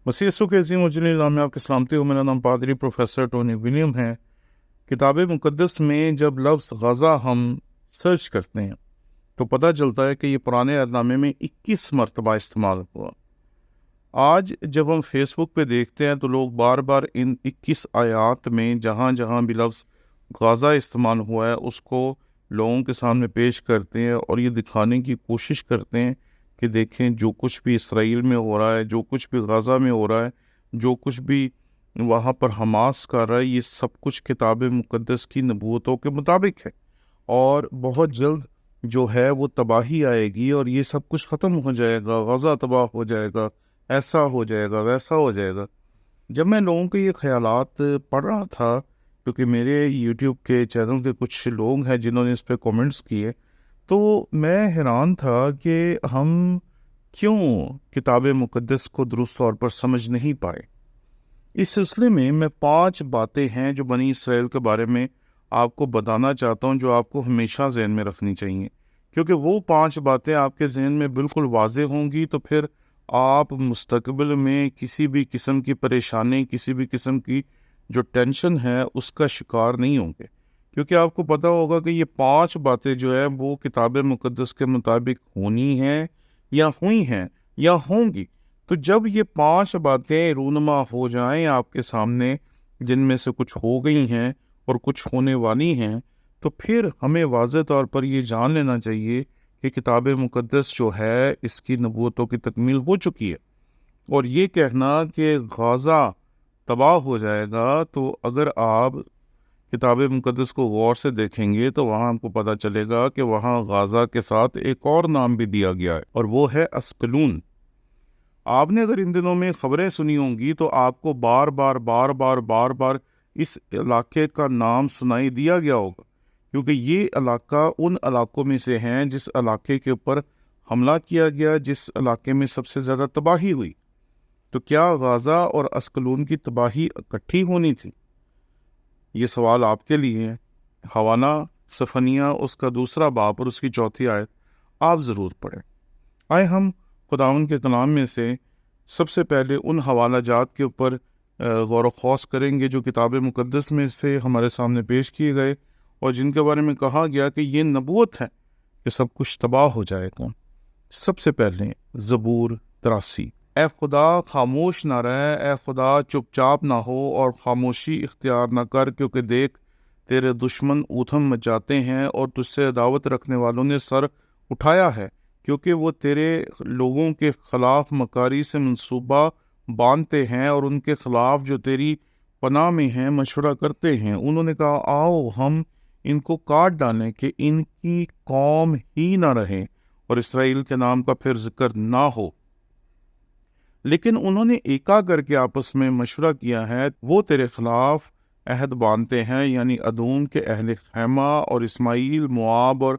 مسیح یسوع کے عظیم و جلیل نام میں آپ کی سلامتی ہو۔ میرا نام پادری پروفیسر ٹونی ولیم ہے۔ کتاب مقدس میں جب لفظ غزہ ہم سرچ کرتے ہیں تو پتہ چلتا ہے کہ یہ پرانے عہد نامے میں 21 مرتبہ استعمال ہوا۔ آج جب ہم فیس بک پہ دیکھتے ہیں تو لوگ بار بار ان 21 آیات میں جہاں جہاں بھی لفظ غزہ استعمال ہوا ہے اس کو لوگوں کے سامنے پیش کرتے ہیں اور یہ دکھانے کی کوشش کرتے ہیں کہ دیکھیں جو کچھ بھی اسرائیل میں ہو رہا ہے، جو کچھ بھی غزہ میں ہو رہا ہے، جو کچھ بھی وہاں پر حماس کر رہا ہے، یہ سب کچھ کتاب مقدس کی نبوتوں کے مطابق ہے اور بہت جلد جو ہے وہ تباہی آئے گی اور یہ سب کچھ ختم ہو جائے گا، غزہ تباہ ہو جائے گا، ایسا ہو جائے گا، ویسا ہو جائے گا۔ جب میں لوگوں کے یہ خیالات پڑھ رہا تھا، کیونکہ میرے یوٹیوب کے چینل کے کچھ لوگ ہیں جنہوں نے اس پہ کومنٹس کیے، تو میں حیران تھا کہ ہم کیوں کتاب مقدس کو درست طور پر سمجھ نہیں پائے۔ اس سلسلے میں 5 باتیں ہیں جو بنی اسرائیل کے بارے میں آپ کو بتانا چاہتا ہوں، جو آپ کو ہمیشہ ذہن میں رکھنی چاہیے، کیونکہ وہ 5 باتیں آپ کے ذہن میں بالکل واضح ہوں گی تو پھر آپ مستقبل میں کسی بھی قسم کی پریشانی، کسی بھی قسم کی جو ٹینشن ہے اس کا شکار نہیں ہوں گے، کیونکہ آپ کو پتہ ہوگا کہ یہ 5 باتیں جو ہیں وہ کتاب مقدس کے مطابق ہونی ہیں یا ہوئی ہیں یا ہوں گی۔ تو جب یہ 5 باتیں رونما ہو جائیں آپ کے سامنے، جن میں سے کچھ ہو گئی ہیں اور کچھ ہونے والی ہیں، تو پھر ہمیں واضح طور پر یہ جان لینا چاہیے کہ کتاب مقدس جو ہے اس کی نبوتوں کی تکمیل ہو چکی ہے۔ اور یہ کہنا کہ غزہ تباہ ہو جائے گا، تو اگر آپ کتاب مقدس کو غور سے دیکھیں گے تو وہاں آپ کو پتہ چلے گا کہ وہاں غزہ کے ساتھ ایک اور نام بھی دیا گیا ہے اور وہ ہے اسکلون۔ آپ نے اگر ان دنوں میں خبریں سنی ہوں گی تو آپ کو بار بار اس علاقے کا نام سنائی دیا گیا ہوگا، کیونکہ یہ علاقہ ان علاقوں میں سے ہیں جس علاقے کے اوپر حملہ کیا گیا، جس علاقے میں سب سے زیادہ تباہی ہوئی۔ تو کیا غزہ اور اسکلون کی تباہی اکٹھی ہونی تھی؟ یہ سوال آپ کے لیے ہے۔ حوالہ صفنیہ اس کا 2 باب اور اس کی 4 آیت آپ ضرور پڑھیں۔ آئے ہم خداوند کے کلام میں سے سب سے پہلے ان حوالہ جات کے اوپر غور و خوض کریں گے جو کتاب مقدس میں سے ہمارے سامنے پیش کیے گئے اور جن کے بارے میں کہا گیا کہ یہ نبوت ہے کہ سب کچھ تباہ ہو جائے گا۔ سب سے پہلے زبور 83۔ اے خدا خاموش نہ رہ، اے خدا چپ چاپ نہ ہو اور خاموشی اختیار نہ کر، کیونکہ دیکھ تیرے دشمن ادھم مچاتے ہیں اور تجھ سے عداوت رکھنے والوں نے سر اٹھایا ہے، کیونکہ وہ تیرے لوگوں کے خلاف مکاری سے منصوبہ باندھتے ہیں اور ان کے خلاف جو تیری پناہ میں ہیں مشورہ کرتے ہیں۔ انہوں نے کہا آؤ ہم ان کو کاٹ ڈالیں کہ ان کی قوم ہی نہ رہے اور اسرائیل کے نام کا پھر ذکر نہ ہو۔ لیکن انہوں نے ایکا کر کے آپس میں مشورہ کیا ہے، وہ تیرے خلاف عہد باندھتے ہیں، یعنی ادوم کے اہل خیمہ اور اسماعیل، مواب اور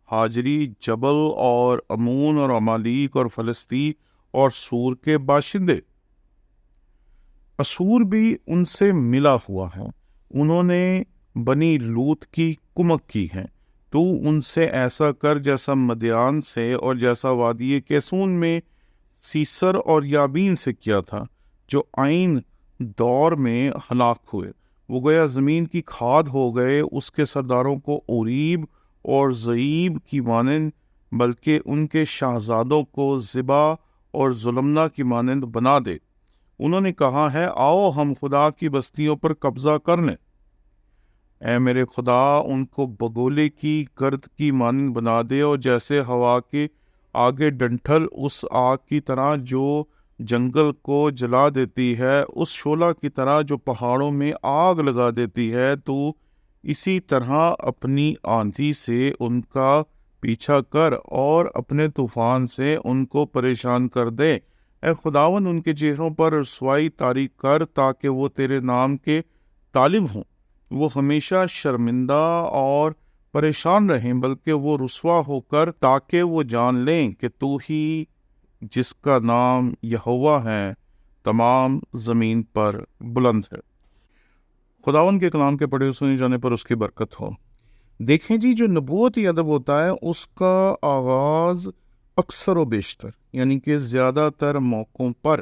ہاجری، جبل اور امون اور عمالیق اور فلسطی اور سور کے باشندے۔ اسور بھی ان سے ملا ہوا ہے، انہوں نے بنی لوط کی کمک کی ہے۔ تو ان سے ایسا کر جیسا مدیان سے اور جیسا وادی کیسون میں سیسر اور یابین سے کیا تھا، جو عین دور میں ہلاک ہوئے۔ وہ گویا زمین کی کھاد ہو گئے، اس کے سرداروں کو اوریب اور زئیب کی مانند، بلکہ ان کے شاہزادوں کو زبا اور ظلمنا کی مانند بنا دے۔ انہوں نے کہا ہے آؤ ہم خدا کی بستیوں پر قبضہ کر لیں۔ اے میرے خدا ان کو بگولے کی گرد کی مانند بنا دے، اور جیسے ہوا کے آگے ڈنٹھل اس آگ کی طرح جو جنگل کو جلا دیتی ہے، اس شعلہ کی طرح جو پہاڑوں میں آگ لگا دیتی ہے، تو اسی طرح اپنی آندھی سے ان کا پیچھا کر اور اپنے طوفان سے ان کو پریشان کر دے۔ اے خداوند ان کے چہروں پر رسوائی طاری کر، تاکہ وہ تیرے نام کے طالب ہوں۔ وہ ہمیشہ شرمندہ اور پریشان رہیں، بلکہ وہ رسوا ہو کر تاکہ وہ جان لیں کہ تو ہی جس کا نام یہوہ ہے تمام زمین پر بلند ہے۔ خداوند کے کلام کے پڑھے سنے جانے پر اس کی برکت ہو۔ دیکھیں جی، جو نبوتی ادب ہوتا ہے اس کا آغاز اکثر و بیشتر، یعنی کہ زیادہ تر موقعوں پر